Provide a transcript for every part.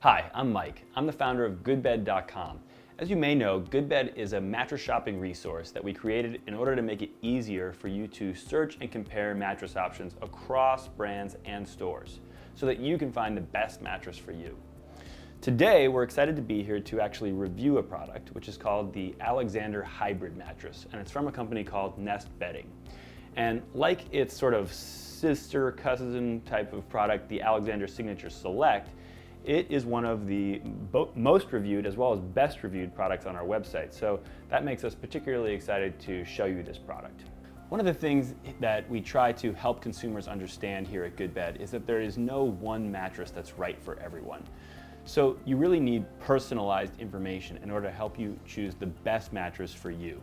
Hi, I'm Mike. I'm the founder of goodbed.com. As you may know, Goodbed is a mattress shopping resource that we created in order to make it easier for you to search and compare mattress options across brands and stores so that you can find the best mattress for you. Today, we're excited to be here to actually review a product which is called the Alexander Hybrid Mattress, and it's from a company called Nest Bedding. And like its sort of sister cousin type of product, the Alexander Signature Select, it is one of the most reviewed as well as best reviewed products on our website. So that makes us particularly excited to show you this product. One of the things that we try to help consumers understand here at Goodbed is that there is no one mattress that's right for everyone. So you really need personalized information in order to help you choose the best mattress for you.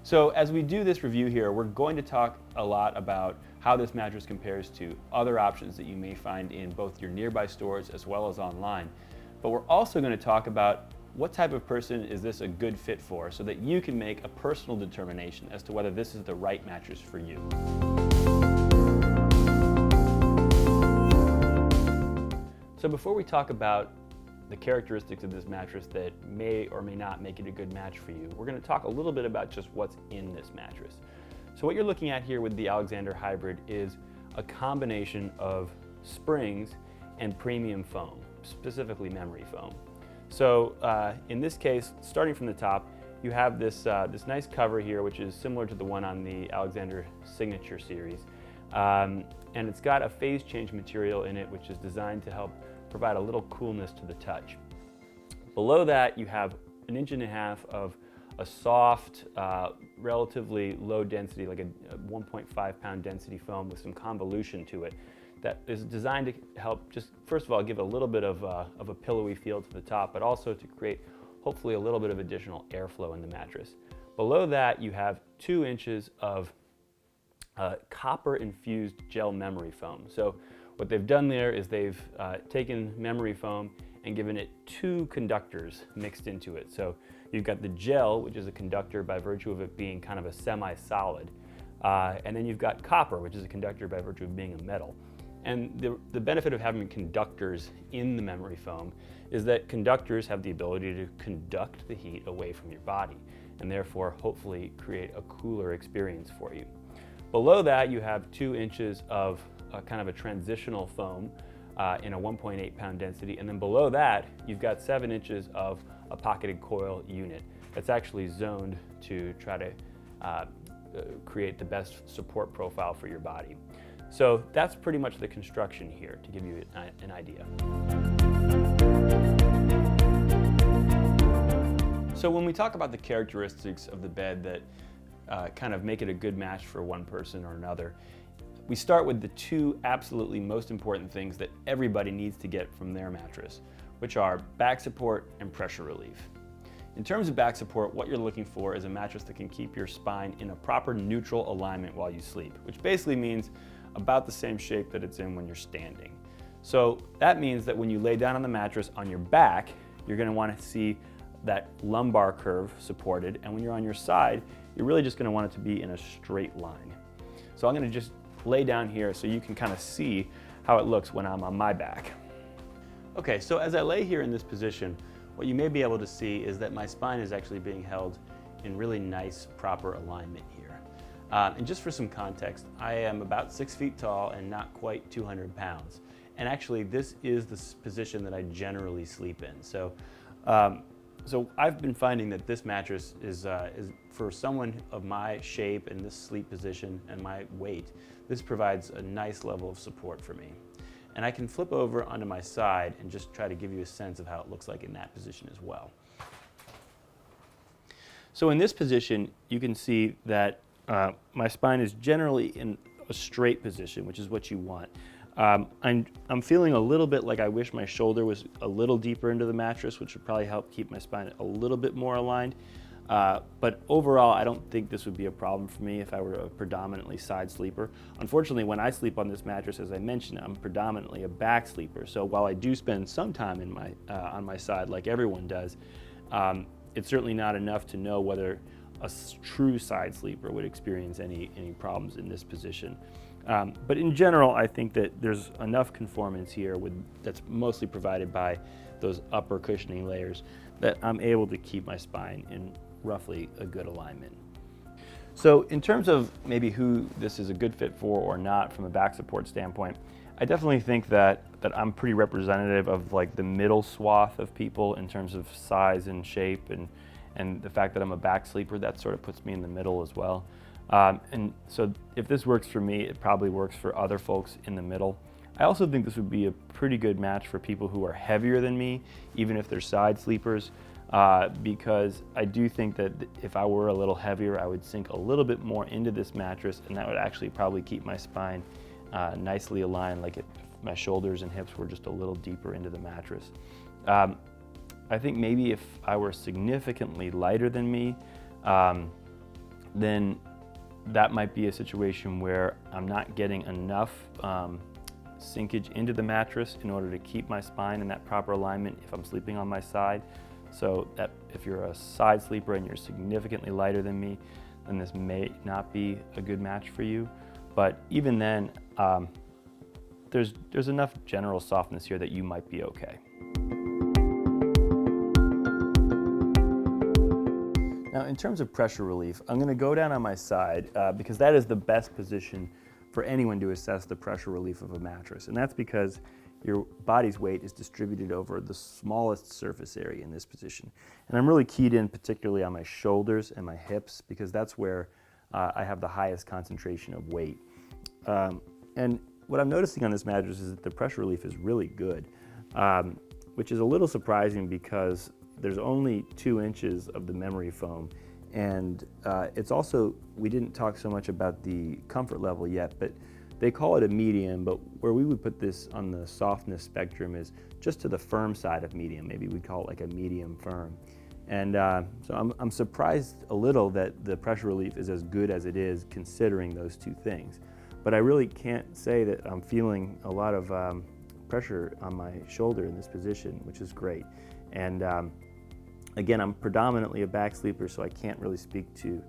So as we do this review here, we're going to talk a lot about how this mattress compares to other options that you may find in both your nearby stores as well as online. But we're also going to talk about what type of person is this a good fit for so that you can make a personal determination as to whether this is the right mattress for you. So before we talk about the characteristics of this mattress that may or may not make it a good match for you, we're going to talk a little bit about just what's in this mattress. So what you're looking at here with the Alexander Hybrid is a combination of springs and premium foam, specifically memory foam. So in this case, starting from the top, you have this nice cover here, which is similar to the one on the Alexander Signature series. And it's got a phase change material in it, which is designed to help provide a little coolness to the touch. Below that, you have 1.5 inches of a soft, relatively low density, like a 1.5 pound density foam with some convolution to it that is designed to help just, first of all, give a little bit of a pillowy feel to the top, but also to create hopefully a little bit of additional airflow in the mattress. Below that, you have 2 inches of copper infused gel memory foam. So what they've done there is they've taken memory foam and given it 2 conductors mixed into it. So you've got the gel, which is a conductor by virtue of it being kind of a semi-solid, and then you've got copper, which is a conductor by virtue of being a metal. And the benefit of having conductors in the memory foam is that conductors have the ability to conduct the heat away from your body, and therefore hopefully create a cooler experience for you. Below that, you have 2 inches of kind of a transitional foam in a 1.8 pound density, and then below that you've got 7 inches of a pocketed coil unit that's actually zoned to try to create the best support profile for your body. So that's pretty much the construction here to give you an idea. So when we talk about the characteristics of the bed that kind of make it a good match for one person or another, we start with the 2 absolutely most important things that everybody needs to get from their mattress, which are back support and pressure relief. In terms of back support, what you're looking for is a mattress that can keep your spine in a proper neutral alignment while you sleep, which basically means about the same shape that it's in when you're standing. So that means that when you lay down on the mattress on your back, you're going to want to see that lumbar curve supported, and when you're on your side, you're really just going to want it to be in a straight line. So I'm going to just lay down here so you can kind of see how it looks when I'm on my back. Okay, so as I lay here in this position, what you may be able to see is that my spine is actually being held in really nice, proper alignment here. And just for some context, I am about 6 feet tall and not quite 200 pounds. And actually, this is the position that I generally sleep in. So I've been finding that this mattress is for someone of my shape and this sleep position and my weight, this provides a nice level of support for me. And I can flip over onto my side and just try to give you a sense of how it looks like in that position as well. So in this position, you can see that my spine is generally in a straight position, which is what you want. I'm feeling a little bit like I wish my shoulder was a little deeper into the mattress, which would probably help keep my spine a little bit more aligned. But overall, I don't think this would be a problem for me if I were a predominantly side sleeper. Unfortunately, when I sleep on this mattress, as I mentioned, I'm predominantly a back sleeper. So while I do spend some time in on my side like everyone does, it's certainly not enough to know whether a true side sleeper would experience any problems in this position. But in general, I think that there's enough conformance here that's mostly provided by those upper cushioning layers, that I'm able to keep my spine in roughly a good alignment. So in terms of maybe who this is a good fit for or not from a back support standpoint, I definitely think that I'm pretty representative of like the middle swath of people in terms of size and shape, and the fact that I'm a back sleeper, that sort of puts me in the middle as well. And so if this works for me, it probably works for other folks in the middle. I also think this would be a pretty good match for people who are heavier than me, even if they're side sleepers, because I do think that if I were a little heavier, I would sink a little bit more into this mattress, and that would actually probably keep my spine nicely aligned, like if my shoulders and hips were just a little deeper into the mattress. I think maybe if I were significantly lighter than me, then that might be a situation where I'm not getting enough sinkage into the mattress in order to keep my spine in that proper alignment if I'm sleeping on my side. So that if you're a side sleeper and you're significantly lighter than me, then this may not be a good match for you. But even then, there's enough general softness here that you might be okay. Now, in terms of pressure relief, I'm going to go down on my side because that is the best position for anyone to assess the pressure relief of a mattress. And that's because your body's weight is distributed over the smallest surface area in this position. And I'm really keyed in particularly on my shoulders and my hips because that's where I have the highest concentration of weight. And what I'm noticing on this mattress is that the pressure relief is really good, which is a little surprising because there's only 2 inches of the memory foam. And it's also, we didn't talk so much about the comfort level yet, but they call it a medium, but where we would put this on the softness spectrum is just to the firm side of medium. Maybe we'd call it like a medium firm. And so I'm surprised a little that the pressure relief is as good as it is considering those 2 things. But I really can't say that I'm feeling a lot of pressure on my shoulder in this position, which is great. And again, I'm predominantly a back sleeper, so I can't really speak to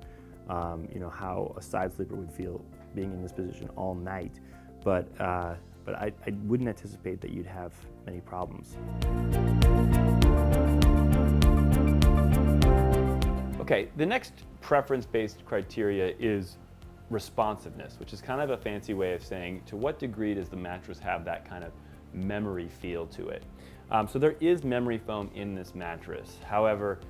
how a side sleeper would feel being in this position all night. But I wouldn't anticipate that you'd have many problems. Okay, the next preference-based criteria is responsiveness, which is kind of a fancy way of saying to what degree does the mattress have that kind of memory feel to it. So there is memory foam in this mattress. However,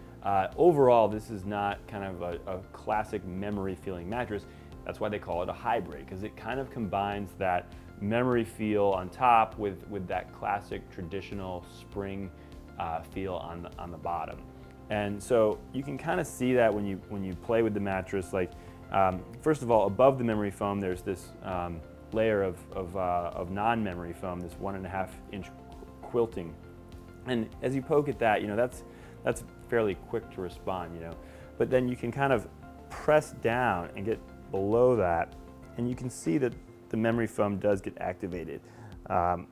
overall, this is not kind of a classic memory feeling mattress. That's why they call it a hybrid, because it kind of combines that memory feel on top with that classic traditional spring feel on the bottom. And so you can kind of see that when you play with the mattress. Like first of all, above the memory foam, there's this layer of non-memory foam, this 1.5 inch quilting. And as you poke at that, that's fairly quick to respond, But then you can kind of press down and get below that, and you can see that the memory foam does get activated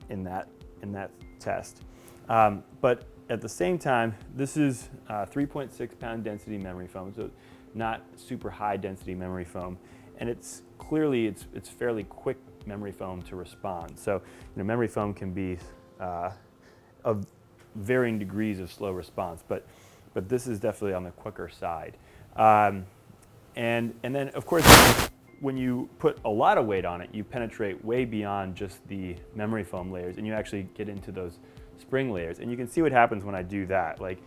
in that test. But at the same time, this is 3.6 pound density memory foam, so not super high density memory foam, and it's clearly it's fairly quick memory foam to respond. So memory foam can be of varying degrees of slow response, but this is definitely on the quicker side. And then of course, when you put a lot of weight on it, you penetrate way beyond just the memory foam layers, and you actually get into those spring layers. And you can see what happens when I do that. Like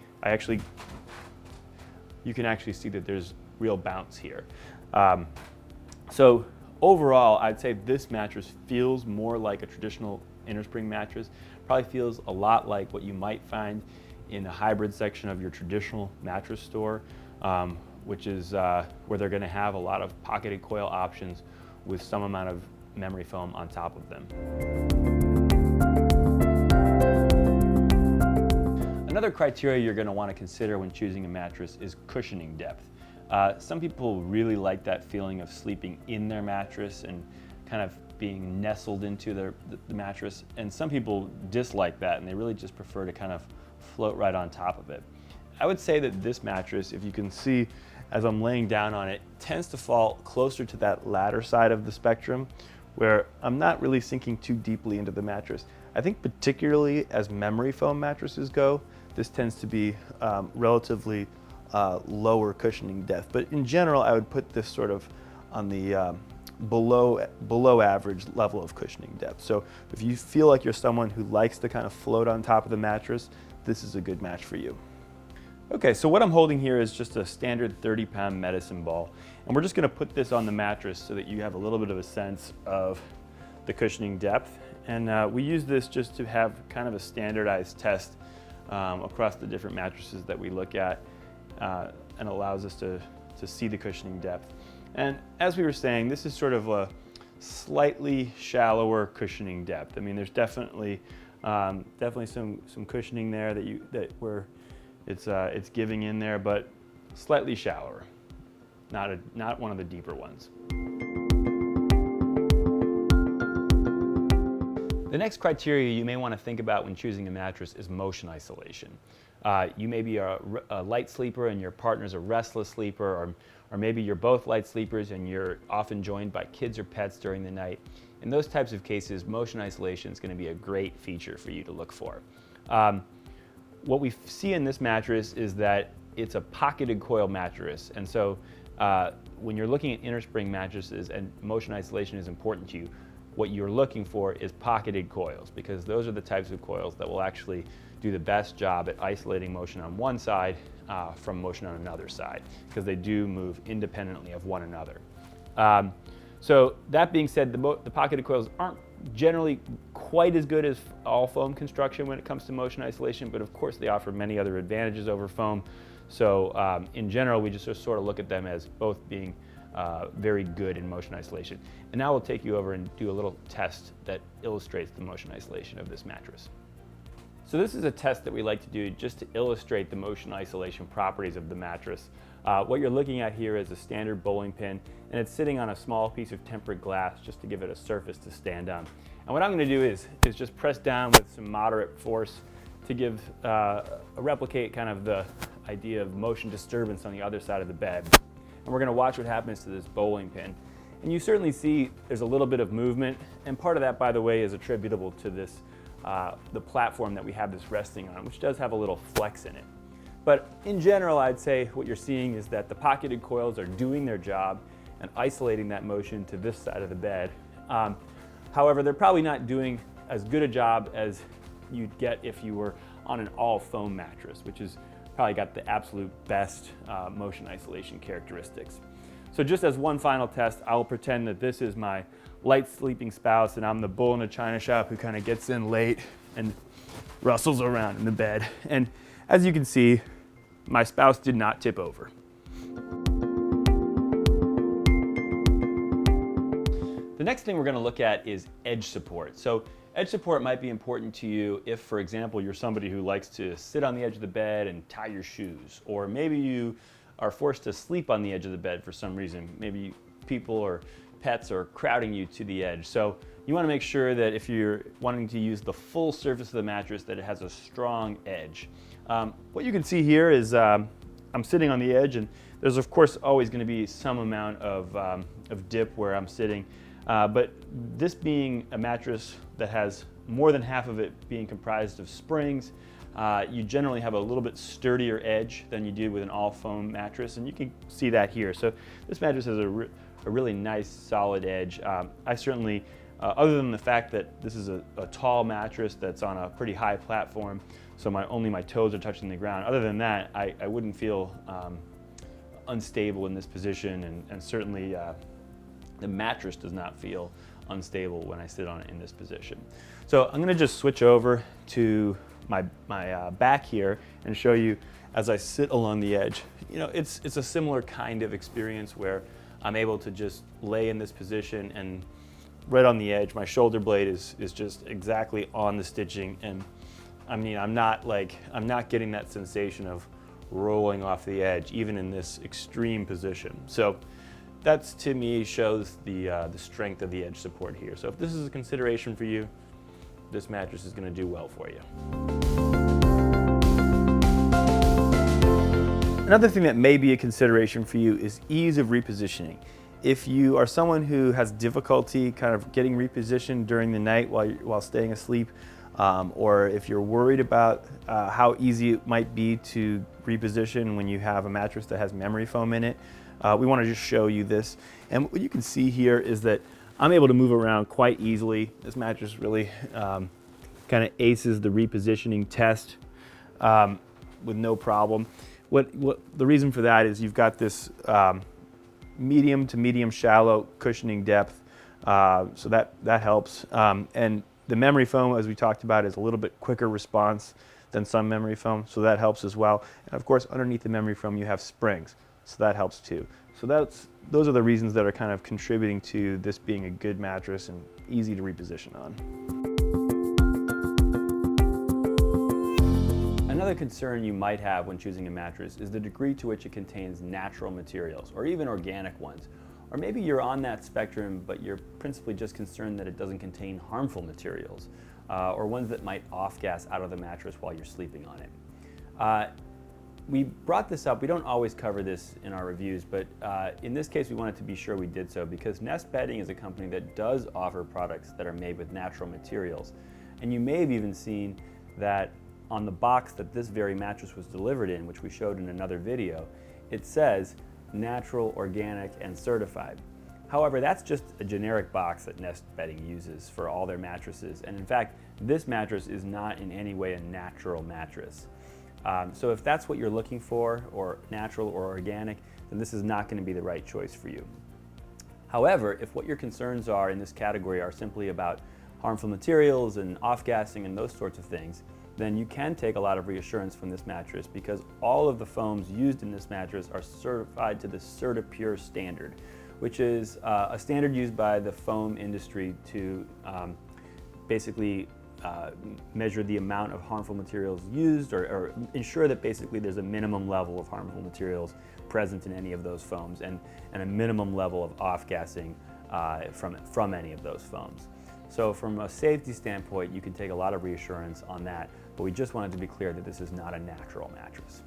you can actually see that there's real bounce here. So overall, I'd say this mattress feels more like a traditional innerspring mattress. Probably feels a lot like what you might find in a hybrid section of your traditional mattress store, which is where they're going to have a lot of pocketed coil options with some amount of memory foam on top of them. Another criteria you're going to want to consider when choosing a mattress is cushioning depth. Some people really like that feeling of sleeping in their mattress and kind of being nestled into the mattress, and some people dislike that and they really just prefer to kind of float right on top of it. I would say that this mattress, if you can see as I'm laying down on it, tends to fall closer to that latter side of the spectrum, where I'm not really sinking too deeply into the mattress. I think particularly as memory foam mattresses go, this tends to be relatively lower cushioning depth. But in general, I would put this sort of on the below average level of cushioning depth. So if you feel like you're someone who likes to kind of float on top of the mattress, this is a good match for you. Okay, so what I'm holding here is just a standard 30-pound medicine ball. And we're just gonna put this on the mattress so that you have a little bit of a sense of the cushioning depth. And we use this just to have kind of a standardized test across the different mattresses that we look at, and allows us to see the cushioning depth. And as we were saying, this is sort of a slightly shallower cushioning depth. I mean, there's definitely some cushioning there where it's giving in there, but slightly shallower, not one of the deeper ones. The next criteria you may want to think about when choosing a mattress is motion isolation. You may be a light sleeper and your partner's a restless sleeper, or maybe you're both light sleepers and you're often joined by kids or pets during the night. In those types of cases, motion isolation is going to be a great feature for you to look for. What we see in this mattress is that it's a pocketed coil mattress, and so when you're looking at innerspring mattresses and motion isolation is important to you, what you're looking for is pocketed coils, because those are the types of coils that will actually do the best job at isolating motion on one side from motion on another side, because they do move independently of one another. So that being said, the pocketed coils aren't generally quite as good as all foam construction when it comes to motion isolation, but of course they offer many other advantages over foam. So in general, we just sort of look at them as both being very good in motion isolation. And now we'll take you over and do a little test that illustrates the motion isolation of this mattress. So this is a test that we like to do just to illustrate the motion isolation properties of the mattress. What you're looking at here is a standard bowling pin, and it's sitting on a small piece of tempered glass just to give it a surface to stand on. And what I'm going to do is just press down with some moderate force to replicate kind of the idea of motion disturbance on the other side of the bed. And we're going to watch what happens to this bowling pin. And you certainly see there's a little bit of movement, and part of that, by the way, is attributable to this the platform that we have this resting on, which does have a little flex in it. But in general, I'd say what you're seeing is that the pocketed coils are doing their job and isolating that motion to this side of the bed. However, they're probably not doing as good a job as you'd get if you were on an all foam mattress, which is probably got the absolute best motion isolation characteristics. So just as one final test, I'll pretend that this is my light sleeping spouse and I'm the bull in a china shop who kind of gets in late and rustles around in the bed. And as you can see, my spouse did not tip over. The next thing we're going to look at is edge support. So edge support might be important to you if, for example, you're somebody who likes to sit on the edge of the bed and tie your shoes, or maybe you are forced to sleep on the edge of the bed for some reason. Maybe people or pets are crowding you to the edge. So you want to make sure that if you're wanting to use the full surface of the mattress, that it has a strong edge. What you can see here is I'm sitting on the edge, and there's of course always going to be some amount of dip where I'm sitting. But this being a mattress that has more than half of it being comprised of springs, you generally have a little bit sturdier edge than you do with an all foam mattress, and you can see that here. So this mattress has a really nice solid edge. I certainly, other than the fact that this is a tall mattress that's on a pretty high platform, so only my toes are touching the ground. Other than that, I wouldn't feel unstable in this position, and certainly the mattress does not feel unstable when I sit on it in this position. So I'm going to just switch over to my back here and show you as I sit along the edge. You know, it's a similar kind of experience where I'm able to just lay in this position, and right on the edge, my shoulder blade is just exactly on the stitching, and I mean, I'm not getting that sensation of rolling off the edge, even in this extreme position. So that's, to me, shows the strength of the edge support here. So if this is a consideration for you, this mattress is going to do well for you. Another thing that may be a consideration for you is ease of repositioning. If you are someone who has difficulty kind of getting repositioned during the night while staying asleep, or if you're worried about how easy it might be to reposition when you have a mattress that has memory foam in it, we want to just show you this. And what you can see here is that I'm able to move around quite easily. This mattress really kind of aces the repositioning test with no problem. What the reason for that is you've got this medium to medium shallow cushioning depth, so that helps. And the memory foam, as we talked about, is a little bit quicker response than some memory foam, so that helps as well. And of course, underneath the memory foam, you have springs, so that helps too. So those are the reasons that are kind of contributing to this being a good mattress and easy to reposition on. Another concern you might have when choosing a mattress is the degree to which it contains natural materials, or even organic ones. Or maybe you're on that spectrum, but you're principally just concerned that it doesn't contain harmful materials, or ones that might off-gas out of the mattress while you're sleeping on it. We brought this up. We don't always cover this in our reviews, but in this case we wanted to be sure we did so because Nest Bedding is a company that does offer products that are made with natural materials. And you may have even seen that on the box that this very mattress was delivered in, which we showed in another video, it says natural, organic, and certified. However, that's just a generic box that Nest Bedding uses for all their mattresses. And in fact, this mattress is not in any way a natural mattress. So if that's what you're looking for, or natural or organic, then this is not going to be the right choice for you. However, if what your concerns are in this category are simply about harmful materials and off-gassing and those sorts of things, then you can take a lot of reassurance from this mattress because all of the foams used in this mattress are certified to the CertiPure standard, which is a standard used by the foam industry to basically measure the amount of harmful materials used, or ensure that basically there's a minimum level of harmful materials present in any of those foams and a minimum level of off-gassing from any of those foams. So from a safety standpoint, you can take a lot of reassurance on that, but we just wanted to be clear that this is not a natural mattress.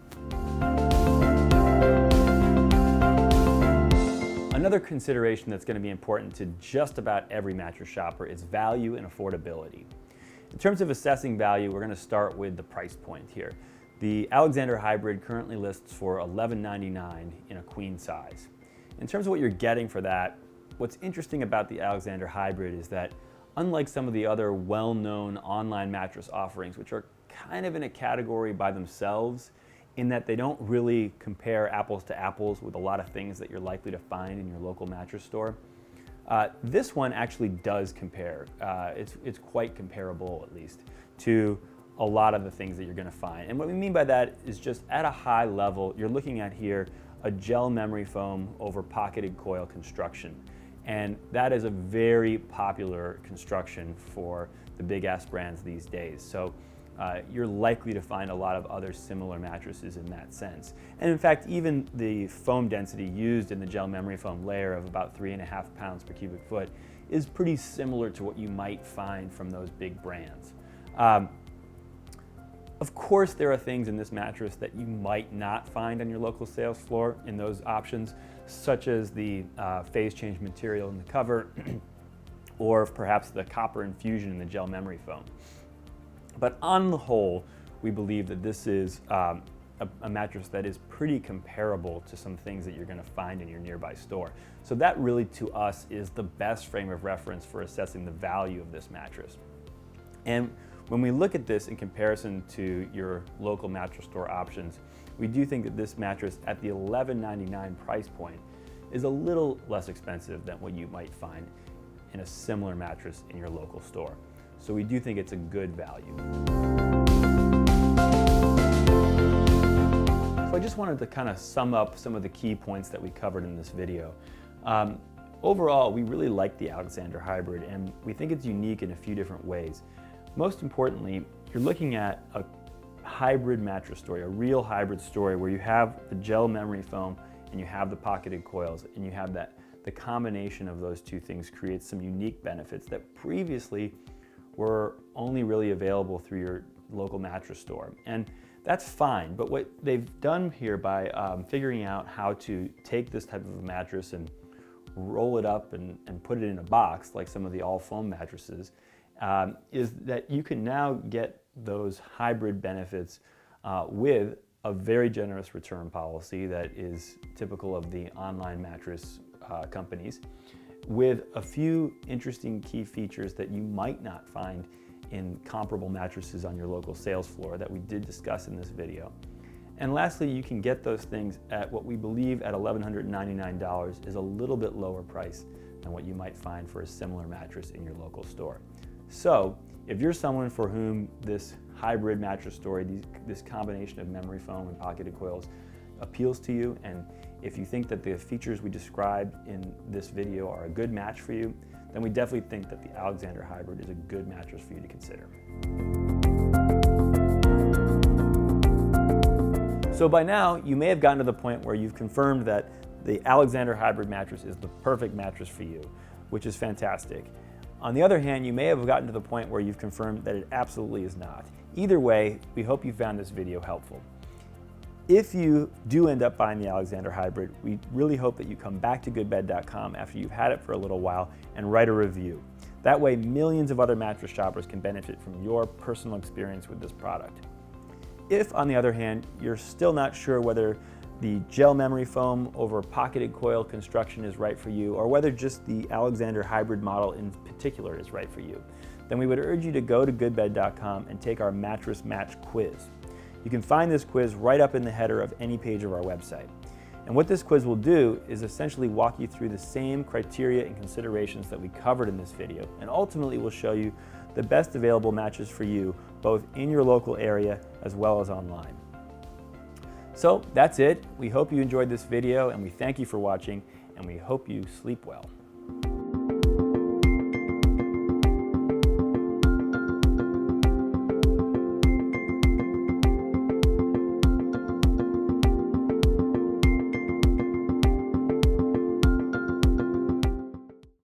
Another consideration that's going to be important to just about every mattress shopper is value and affordability. In terms of assessing value, we're going to start with the price point here. The Alexander Hybrid currently lists for $11.99 in a queen size. In terms of what you're getting for that, what's interesting about the Alexander Hybrid is that unlike some of the other well-known online mattress offerings, which are kind of in a category by themselves in that they don't really compare apples to apples with a lot of things that you're likely to find in your local mattress store, this one actually does compare. It's quite comparable, at least, to a lot of the things that you're going to find. And what we mean by that is just at a high level, you're looking at here a gel memory foam over pocketed coil construction. And that is a very popular construction for the big ass brands these days. So you're likely to find a lot of other similar mattresses in that sense. And in fact, even the foam density used in the gel memory foam layer of about 3.5 pounds per cubic foot is pretty similar to what you might find from those big brands. Of course, there are things in this mattress that you might not find on your local sales floor in those options, such as the phase change material in the cover, or perhaps the copper infusion in the gel memory foam. But on the whole, we believe that this is a mattress that is pretty comparable to some things that you're going to find in your nearby store. So that really, to us, is the best frame of reference for assessing the value of this mattress. And when we look at this in comparison to your local mattress store options, we do think that this mattress at the $11.99 price point is a little less expensive than what you might find in a similar mattress in your local store. So we do think it's a good value. So I just wanted to kind of sum up some of the key points that we covered in this video. Overall, we really like the Alexander Hybrid, and we think it's unique in a few different ways. Most importantly, you're looking at a hybrid mattress story, a real hybrid story where you have the gel memory foam and you have the pocketed coils, and you have that the combination of those two things creates some unique benefits that previously were only really available through your local mattress store. And that's fine, but what they've done here by figuring out how to take this type of a mattress and roll it up and put it in a box like some of the all foam mattresses, is that you can now get those hybrid benefits with a very generous return policy that is typical of the online mattress companies, with a few interesting key features that you might not find in comparable mattresses on your local sales floor that we did discuss in this video. And lastly, you can get those things at what we believe at $1,199 is a little bit lower price than what you might find for a similar mattress in your local store. So if you're someone for whom this hybrid mattress story, this combination of memory foam and pocketed coils appeals to you, and if you think that the features we described in this video are a good match for you, then we definitely think that the Alexander Hybrid is a good mattress for you to consider. So by now, you may have gotten to the point where you've confirmed that the Alexander Hybrid mattress is the perfect mattress for you, which is fantastic. On the other hand, you may have gotten to the point where you've confirmed that it absolutely is not. Either way, we hope you found this video helpful. If you do end up buying the Alexander Hybrid, we really hope that you come back to goodbed.com after you've had it for a little while and write a review. That way, millions of other mattress shoppers can benefit from your personal experience with this product. If, on the other hand, you're still not sure whether the gel memory foam over pocketed coil construction is right for you, or whether just the Alexander Hybrid model in particular is right for you, then we would urge you to go to goodbed.com and take our mattress match quiz. You can find this quiz right up in the header of any page of our website. And what this quiz will do is essentially walk you through the same criteria and considerations that we covered in this video, and ultimately will show you the best available matches for you, both in your local area as well as online. So that's it. We hope you enjoyed this video, and we thank you for watching, and we hope you sleep well.